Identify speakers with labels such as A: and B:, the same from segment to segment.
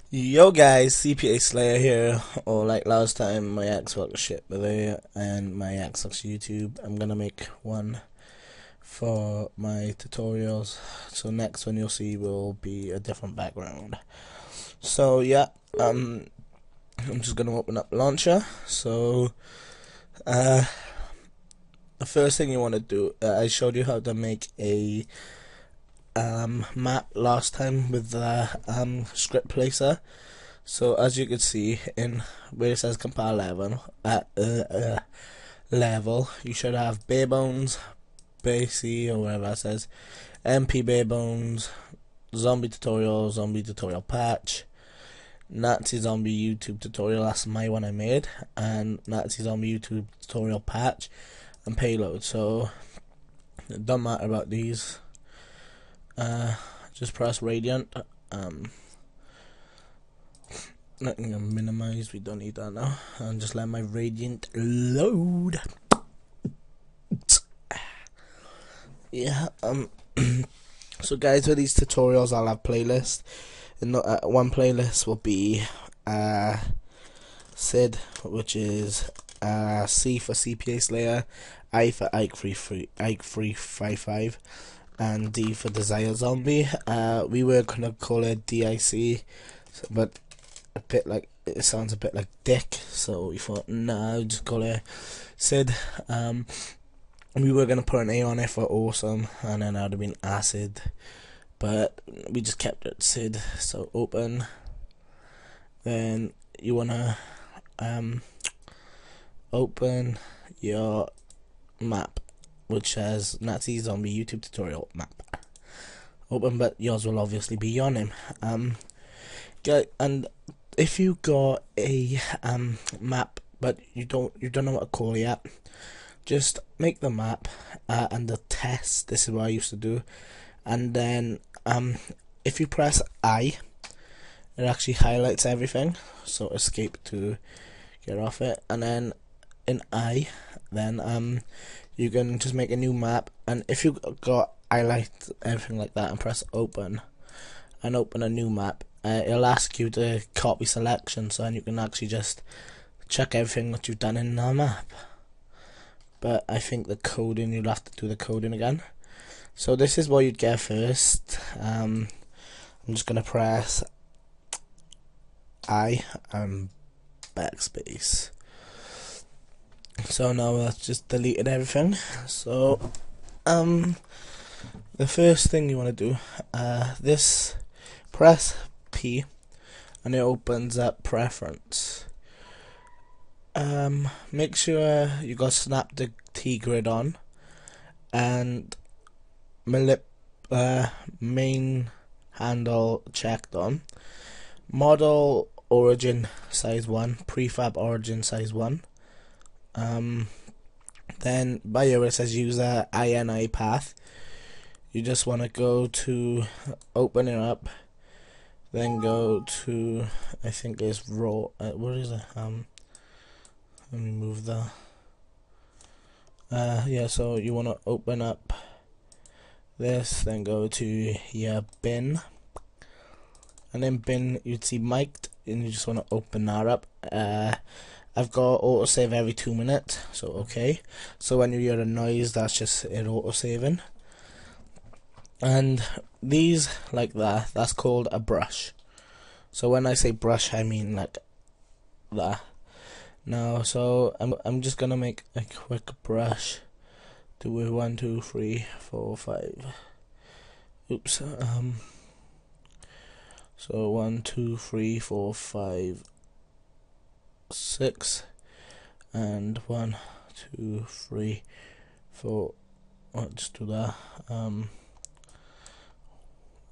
A: Yo guys, CPA Slayer here, or like last time my Xbox shit with it and my Xbox YouTube. I'm gonna make one for my tutorials, so next one you'll see will be a different background. So yeah, I'm just gonna open up Launcher. So the first thing you want to do, I showed you how to make a map last time with the script placer. So as you can see in where it says compile level, you should have bare bones, base or whatever it says, MP bare bones, zombie tutorial patch, Nazi zombie YouTube tutorial, that's my one I made, and Nazi zombie YouTube tutorial patch, and payload. So it don't matter about these. Just press radiant. Nothing to minimize, we don't need that now. And just let my radiant load. Yeah, so guys, with these tutorials I'll have playlists. And one playlist will be Sid, which is C for CPA Slayer, I for Ike 355, and D for Desire Zombie. We were gonna call it DIC, but a bit like it sounds a bit like Dick, so we thought nah, just call it Sid. We were gonna put an A on it for awesome, and then that would have been acid, but we just kept it Sid. So open, then you wanna open your map, which says Nazi Zombie YouTube tutorial map. Open, but yours will obviously be on him. And if you got a map but you don't know what to call it yet, just make the map and the test. This is what I used to do, and then if you press I, it actually highlights everything. So escape to get off it, and then in I, then you can just make a new map. And if you got highlight everything like that and press open and open a new map, it'll ask you to copy selection, so then you can actually just check everything that you've done in the map. But I think the coding, you'll have to do the coding again. So this is what you'd get first. I'm just gonna press I and backspace. So now that's just deleted everything. So the first thing you want to do, this press P and it opens up preference. Make sure you got snap the T grid on and main handle checked on. Model origin size 1, prefab origin size 1. Then by here it says user INI path. You just want to go to open it up, then go to, I think it's raw. What is it? Let me move that. Yeah, so you want to open up this, then go to your bin, and then bin you'd see mic'd, and you just want to open that up. I've got autosave every 2 minutes, so okay. So when you hear a noise, that's just it autosaving. And these like that's called a brush. So when I say brush, I mean like that. Now, so I'm just gonna make a quick brush. Do it 1, 2, 3, 4, 5. Oops. So 1, 2, 3, 4, 5, 6, and 1, 2, 3, 4. I'll just do that.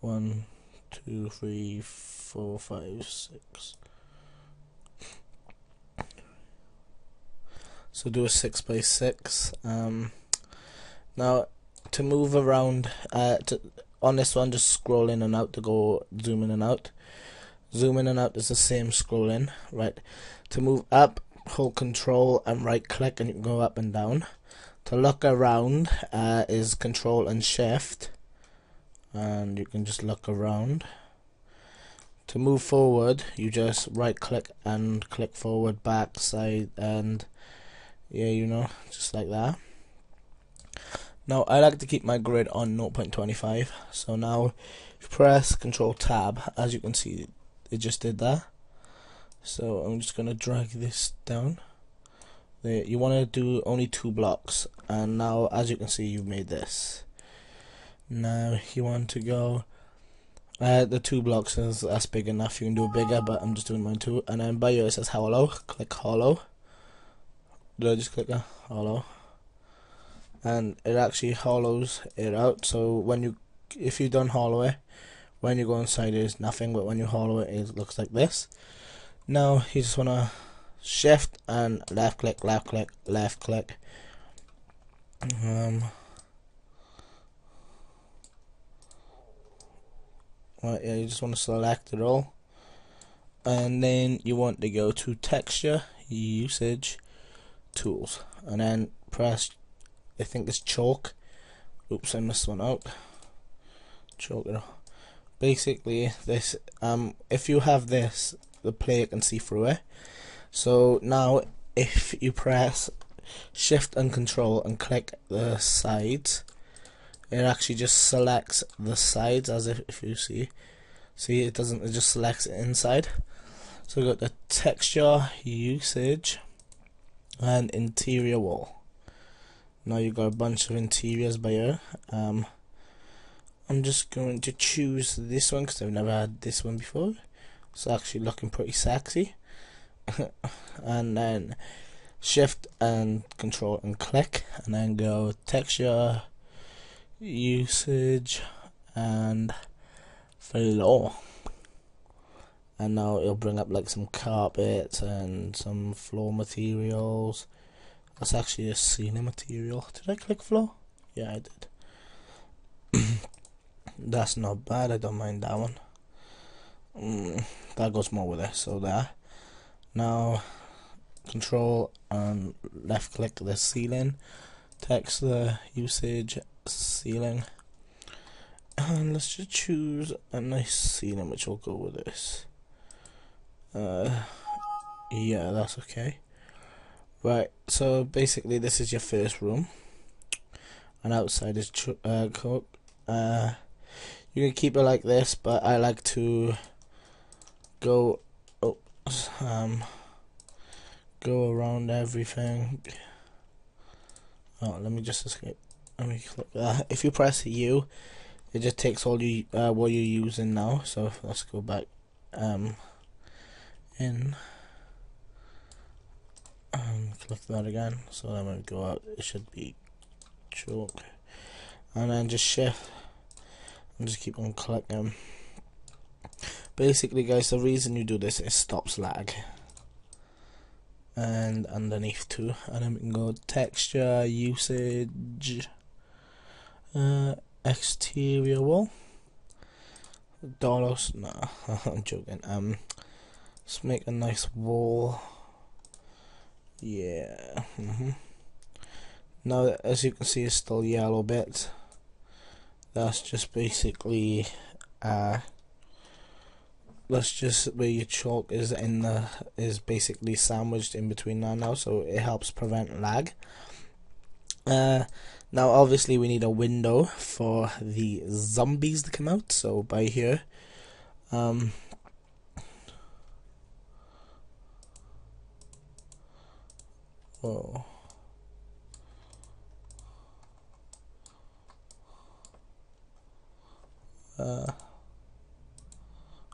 A: 1, 2, 3, 4, 5, 6. So do a 6 by 6. Now to move around, on this one, just scroll in and out to go zoom in and out. Zoom in and out is the same scroll in, right? To move up, hold control and right click, and you can go up and down. To look around is control and shift, and you can just look around. to move forward, you just right click and click forward, back, side, and yeah, you know, just like that. Now I like to keep my grid on 0.25, so now if you press Control Tab, as you can see it just did that. So I'm just gonna drag this down. There, you want to do only 2 blocks, and now as you can see you've made this. Now you want to go the 2 blocks that's big enough. You can do it bigger, but I'm just doing mine too. And then by here it says hollow. Click hollow. Did I just click hollow? And it actually hollows it out. So if you don't hollow it, when you go inside there's nothing, but when you hollow it, it looks like this. Now you just wanna shift and left click, left click, left click. Right, yeah, you just want to select it all, and then you want to go to texture, usage, tools, and then press, I think it's chalk. Oops, I missed one out. Chalk it off. Basically this, if you have this, the player can see through it. So now if you press shift and control and click the sides, it actually just selects the sides, as if you see it doesn't, it just selects it inside. So we got the texture, usage, and interior wall. Now you've got a bunch of interiors by here. I'm just going to choose this one because I've never had this one before. It's actually looking pretty sexy. And then shift and control and click, and then go texture, usage, and floor. And now it'll bring up like some carpets and some floor materials. That's actually a ceiling material. Did I click floor? Yeah, I did. That's not bad, I don't mind that one. That goes more with it, so there. Now control and left click the ceiling, text the usage, ceiling, and let's just choose a nice ceiling which will go with this. Yeah, that's okay. Right, so basically this is your first room, and outside is cook. You can keep it like this, but I like to go go around everything. Oh, let me just escape. Let me click that. If you press U, it just takes all you what you're using now. So let's go back in and click that again. So then when we go out, it should be chalk, and then just shift and just keep on clicking. Basically, guys, the reason you do this is stops lag. And underneath too, and then we can go texture, usage, exterior wall, dollars. No, I'm joking. Let's make a nice wall. Yeah. Now, as you can see, it's still yellow bit. That's just basically that's just where your chalk is is basically sandwiched in between now, so it helps prevent lag. Now obviously we need a window for the zombies to come out, so by here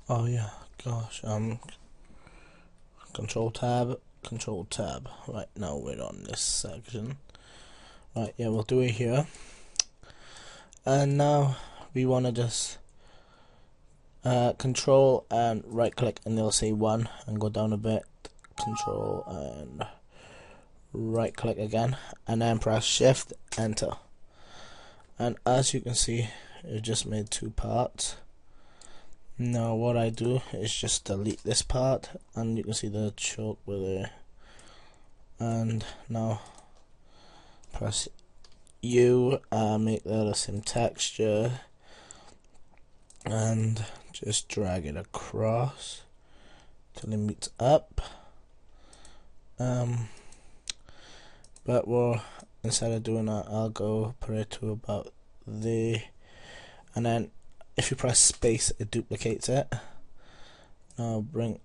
A: oh yeah, gosh, control tab. Right, now we're on this section. Right, yeah, we'll do it here. And now we want to just control and right click, and they'll say 1, and go down a bit, control and right click again, and then press shift enter. And as you can see, it just made 2 parts. Now what I do is just delete this part, and you can see the chalk with it. And now press U, make that the same texture, and just drag it across till it meets up. But instead of doing that, I'll go put it to about there, and then if you press space, it duplicates it. Now bring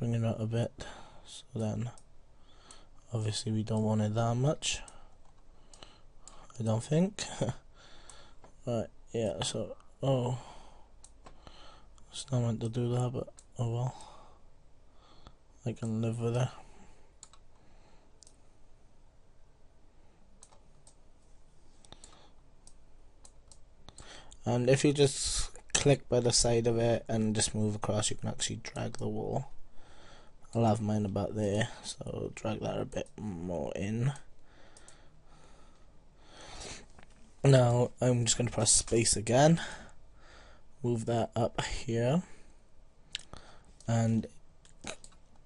A: it out a bit, so then obviously we don't want it that much, I don't think. Right, yeah, so it's not meant to do that, but oh well, I can live with it. And if you just click by the side of it and just move across, you can actually drag the wall. I'll have mine about there, so drag that a bit more in. Now I'm just going to press space again, move that up here, and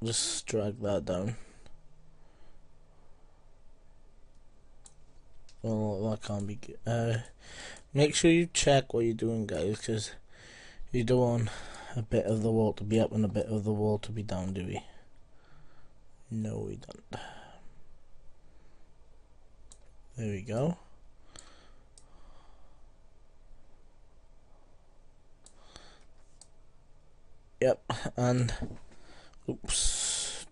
A: just drag that down. Well, that can't be good. Make sure you check what you're doing, guys, because you don't want a bit of the wall to be up and a bit of the wall to be down, do we? No, we don't. There we go. Yep, and oops.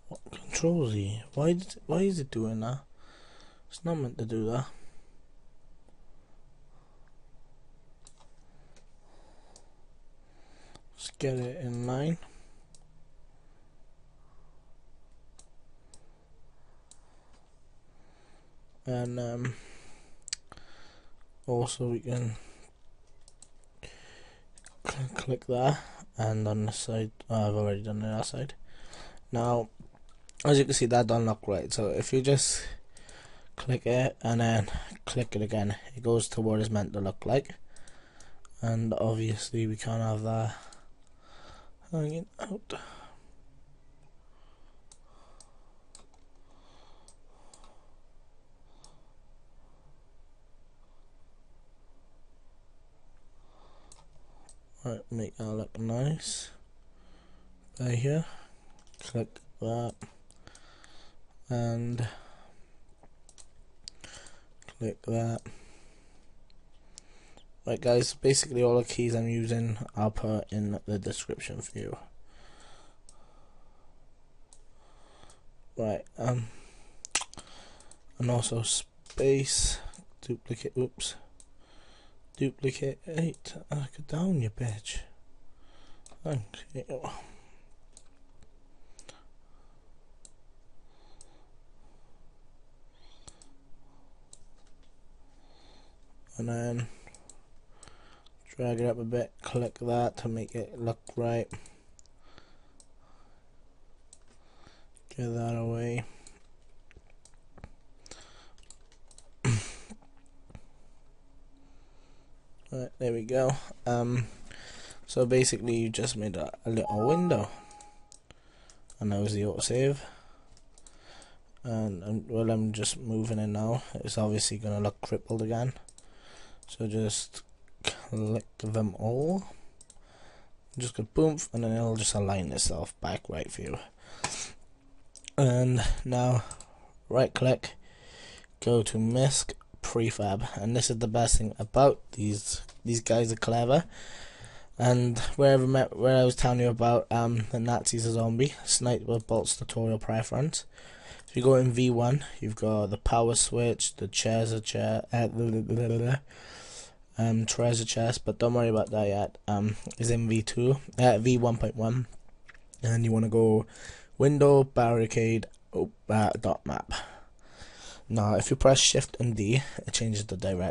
A: What control Z? Why is it doing that? It's not meant to do that. Let's get it in line. And also we can click that, and on the side, I've already done the other side. Now as you can see, that don't look right, so if you just click it and then click it again, it goes to what it's meant to look like. And obviously we can't have that hanging out. Right, make that look nice. Right here, click that, and click that. Right guys, basically all the keys I'm using I'll put in the description for you. Right, and also space, duplicate, oops, duplicate 8, get down you bitch. Thank you. And then drag it up a bit, click that to make it look right. Get that away. Right, there we go. So basically you just made a little window, and that was the autosave. And well, I'm just moving it now. It's obviously gonna look crippled again, so just click them all, just go boom, and then it'll just align itself back right for you. And now right click, go to misc prefab, and this is the best thing about these guys are clever. And where I was telling you about the Nazis a zombie sniper bolts tutorial preference, if you go in V1, you've got the power switch, the treasure chest, but don't worry about that yet. Is in V2, V1.1, and you want to go window barricade dot map. Now if you press shift and D, it changes the direction.